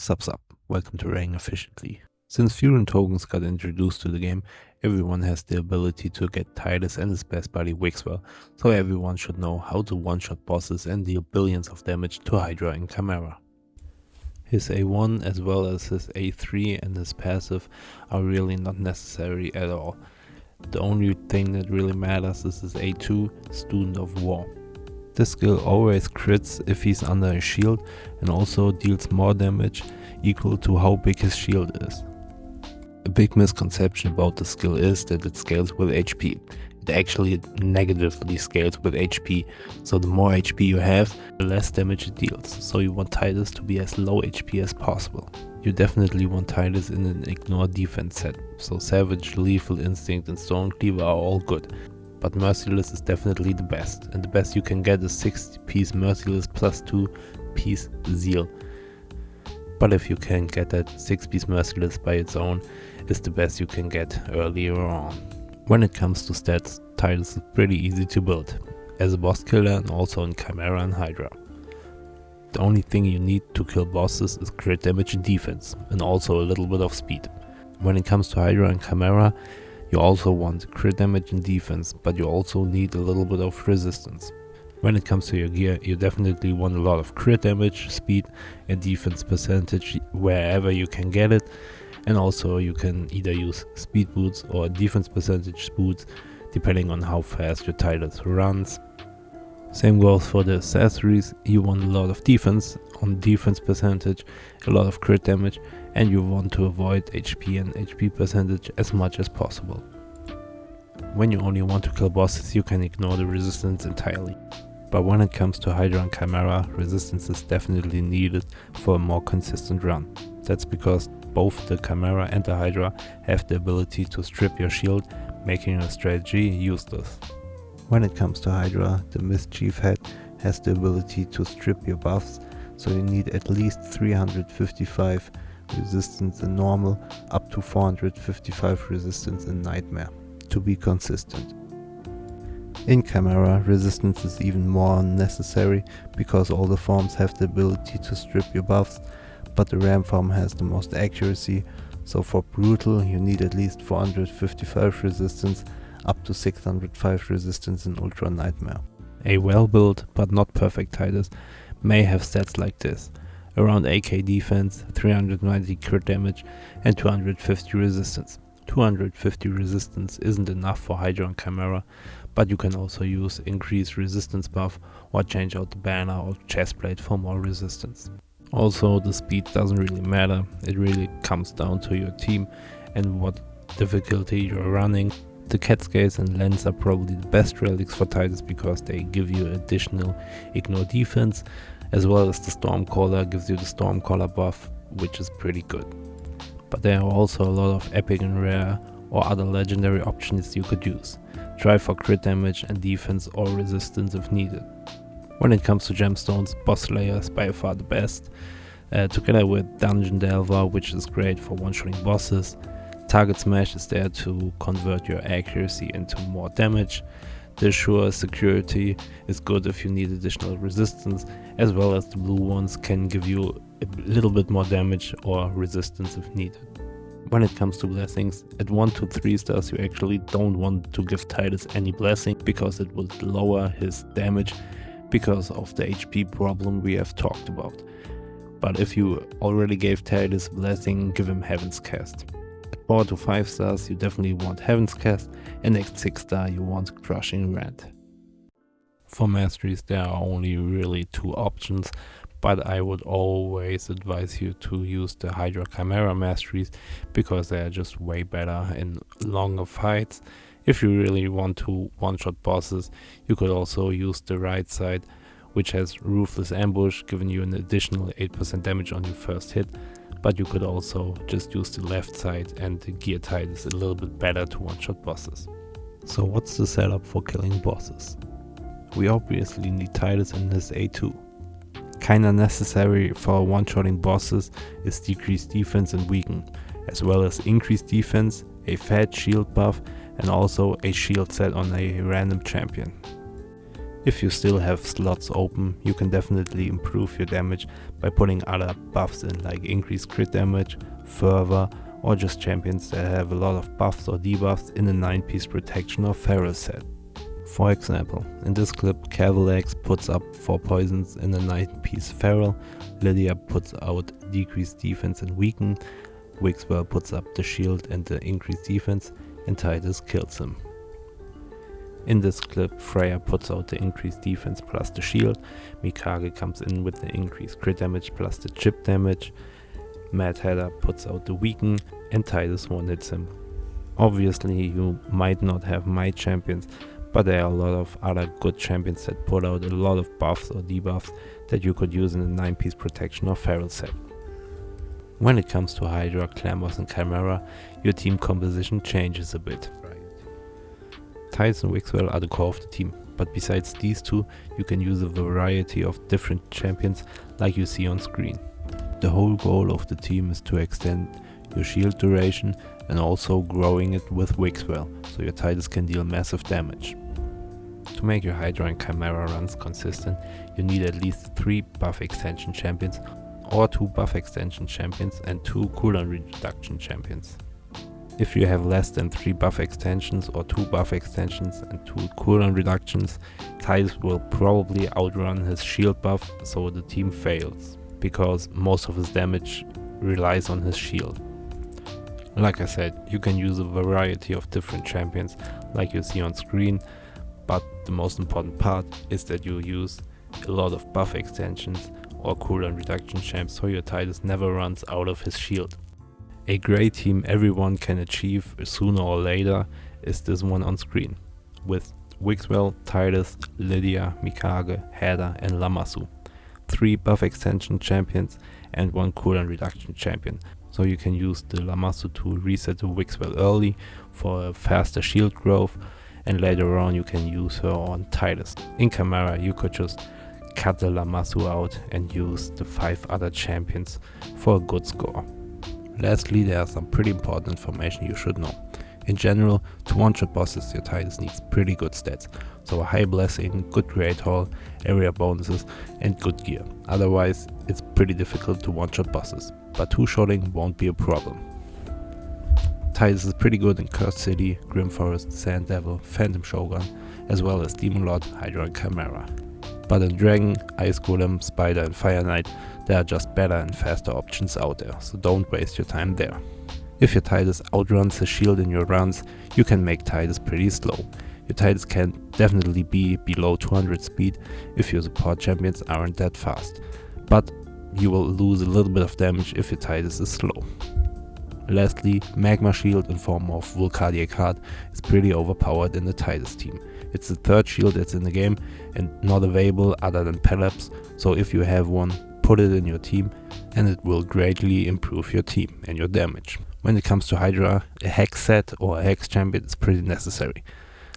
Sup, welcome to Raiding Efficiently. Since Fusion tokens got introduced to the game, everyone has the ability to get Titus and his best buddy Wixwell, so everyone should know how to one-shot bosses and deal billions of damage to Hydra in Chimera. His A1 as well as his A3 and his passive are really not necessary at all. The only thing that really matters is his A2, Student of War. This skill always crits if he's under a shield and also deals more damage equal to how big his shield is. A big misconception about the skill is that it scales with HP. It actually negatively scales with HP, so the more HP you have, the less damage it deals, so you want Titus to be as low HP as possible. You definitely want Titus in an ignore defense set, so Savage, Lethal Instinct and Stone Cleaver are all good. But Merciless is definitely the best, and the best you can get is 6-piece Merciless plus 2-piece Zeal. But if you can get that 6-piece Merciless by its own, is the best you can get earlier on. When it comes to stats, Titus is pretty easy to build, as a boss killer and also in Chimera and Hydra. The only thing you need to kill bosses is crit damage and defense, and also a little bit of speed. When it comes to Hydra and Chimera, you also want crit damage and defense, but you also need a little bit of resistance. When it comes to your gear, you definitely want a lot of crit damage, speed and defense percentage wherever you can get it, and also you can either use speed boots or defense percentage boots depending on how fast your Titus runs. Same goes for the accessories. You want a lot of defense on defense percentage, a lot of crit damage, and you want to avoid HP and HP percentage as much as possible. When you only want to kill bosses, you can ignore the resistance entirely. But when it comes to Hydra and Chimera, resistance is definitely needed for a more consistent run. That's because both the Chimera and the Hydra have the ability to strip your shield, making your strategy useless. When it comes to Hydra, the Mischief Head has the ability to strip your buffs, so you need at least 355 resistance in normal, up to 455 resistance in Nightmare, to be consistent. In Chimera, resistance is even more necessary because all the forms have the ability to strip your buffs, but the Ram form has the most accuracy, so for Brutal you need at least 455 resistance, up to 605 resistance in Ultra Nightmare. A well-built but not perfect Titus may have stats like this: around AK defense, 390 crit damage and 250 resistance. 250 resistance isn't enough for Hydra and Chimera, but you can also use increased resistance buff or change out the banner or chestplate for more resistance. Also, the speed doesn't really matter, it really comes down to your team and what difficulty you're running. The cat scales and lens are probably the best relics for Titus because they give you additional ignore defense, as well as the Stormcaller gives you the Stormcaller buff, which is pretty good. But there are also a lot of epic and rare or other legendary options you could use. Try for crit damage and defense or resistance if needed. When it comes to gemstones, Boss Slayer is by far the best, together with Dungeon Delver, which is great for one-shotting bosses. Target Smash is there to convert your accuracy into more damage. The Sure Security is good if you need additional resistance, as well as the blue ones can give you a little bit more damage or resistance if needed. When it comes to blessings, at 1 to 3 stars you actually don't want to give Titus any blessing because it would lower his damage because of the HP problem we have talked about. But if you already gave Titus a blessing, give him Heaven's Cast. At 4 to 5 stars you definitely want Heaven's Cast, and at 6 star you want Crushing Rant. For masteries there are only really 2 options, but I would always advise you to use the Hydra Chimera masteries because they are just way better in longer fights. If you really want to one-shot bosses, you could also use the right side, which has Ruthless Ambush, giving you an additional 8% damage on your first hit, but you could also just use the left side, and the gear type is a little bit better to one-shot bosses. So what's the setup for killing bosses? We obviously need Titus and his A2. Kinda necessary for one-shotting bosses is decreased defense and weaken, as well as increased defense, a fat shield buff, and also a shield set on a random champion. If you still have slots open, you can definitely improve your damage by putting other buffs in, like increased crit damage, fervor, or just champions that have a lot of buffs or debuffs in a 9-piece protection or feral set. For example, in this clip, Cavalex puts up 4 poisons in a 9-piece feral, Lydia puts out decreased defense and weaken, Wixwell puts up the shield and the increased defense, and Titus kills him. In this clip, Freya puts out the increased defense plus the shield, Mikage comes in with the increased crit damage plus the chip damage, Mad Hatter puts out the weaken, and Titus one-hits him. Obviously you might not have my champions, but there are a lot of other good champions that put out a lot of buffs or debuffs that you could use in a 9-piece protection or feral set. When it comes to Hydra, Clambers and Chimera, your team composition changes a bit. Titus and Wixwell are the core of the team, but besides these two, you can use a variety of different champions like you see on screen. The whole goal of the team is to extend your shield duration and also growing it with Wixwell, so your Titus can deal massive damage. To make your Hydra and Chimera runs consistent, you need at least 3 buff extension champions or 2 buff extension champions and 2 cooldown reduction champions. If you have less than 3 buff extensions or 2 buff extensions and 2 cooldown reductions, Titus will probably outrun his shield buff, so the team fails, because most of his damage relies on his shield. Like I said, you can use a variety of different champions like you see on screen, but the most important part is that you use a lot of buff extensions or cooldown reduction champs so your Titus never runs out of his shield. A great team everyone can achieve sooner or later is this one on screen, with Wixwell, Titus, Lydia, Mikage, Hader and Lamassu. 3 buff extension champions and 1 cooldown reduction champion, so you can use the Lamassu to reset the Wixwell early for a faster shield growth, and later on you can use her on Titus. In Chimera you could just cut the Lamassu out and use the 5 other champions for a good score. Lastly, there are some pretty important information you should know. In general, to one-shot bosses your Titus needs pretty good stats, so a high blessing, good great haul, area bonuses and good gear. Otherwise it's pretty difficult to one-shot bosses, but two-shotting won't be a problem. Titus is pretty good in Cursed City, Grim Forest, Sand Devil, Phantom Shogun, as well as Demon Lord, Hydra and Chimera. But in Dragon, Ice Golem, Spider and Fire Knight there are just better and faster options out there, so don't waste your time there. If your Titus outruns his shield in your runs, you can make Titus pretty slow. Your Titus can definitely be below 200 speed if your support champions aren't that fast, but you will lose a little bit of damage if your Titus is slow. Lastly, Magma Shield in form of Volcardiac Heart is pretty overpowered in the Titus team. It's the 3rd shield that's in the game and not available other than Pelops, so if you have one, put it in your team and it will greatly improve your team and your damage. When it comes to Hydra, a Hex set or a Hex champion is pretty necessary.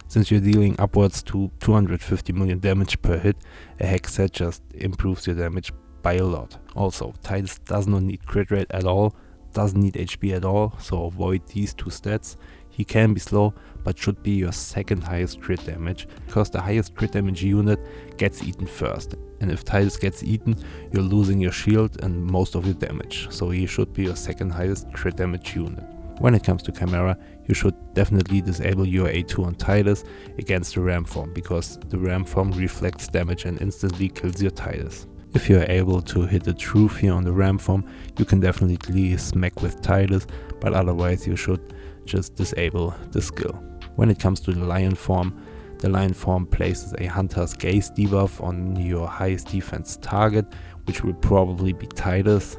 Since you're dealing upwards to 250 million damage per hit, a Hex set just improves your damage by a lot. Also, Titus does not need crit rate at all, doesn't need HP at all, so avoid these 2 stats. He can be slow, but should be your 2nd highest crit damage, because the highest crit damage unit gets eaten first. And if Titus gets eaten, you're losing your shield and most of your damage, so he should be your 2nd highest crit damage unit. When it comes to Chimera, you should definitely disable your A2 on Titus against the Ram form, because the Ram form reflects damage and instantly kills your Titus. If you are able to hit a truth here on the Ram form, you can definitely smack with Titus, but otherwise you should just disable the skill. When it comes to the Lion form places a Hunter's Gaze debuff on your highest defense target, which will probably be Titus,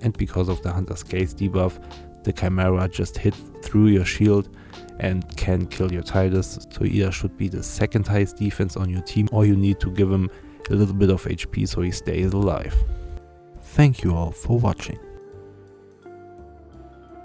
and because of the Hunter's Gaze debuff, the Chimera just hit through your shield and can kill your Titus, so either should be the 2nd highest defense on your team, or you need to give him a little bit of HP so he stays alive. Thank you all for watching.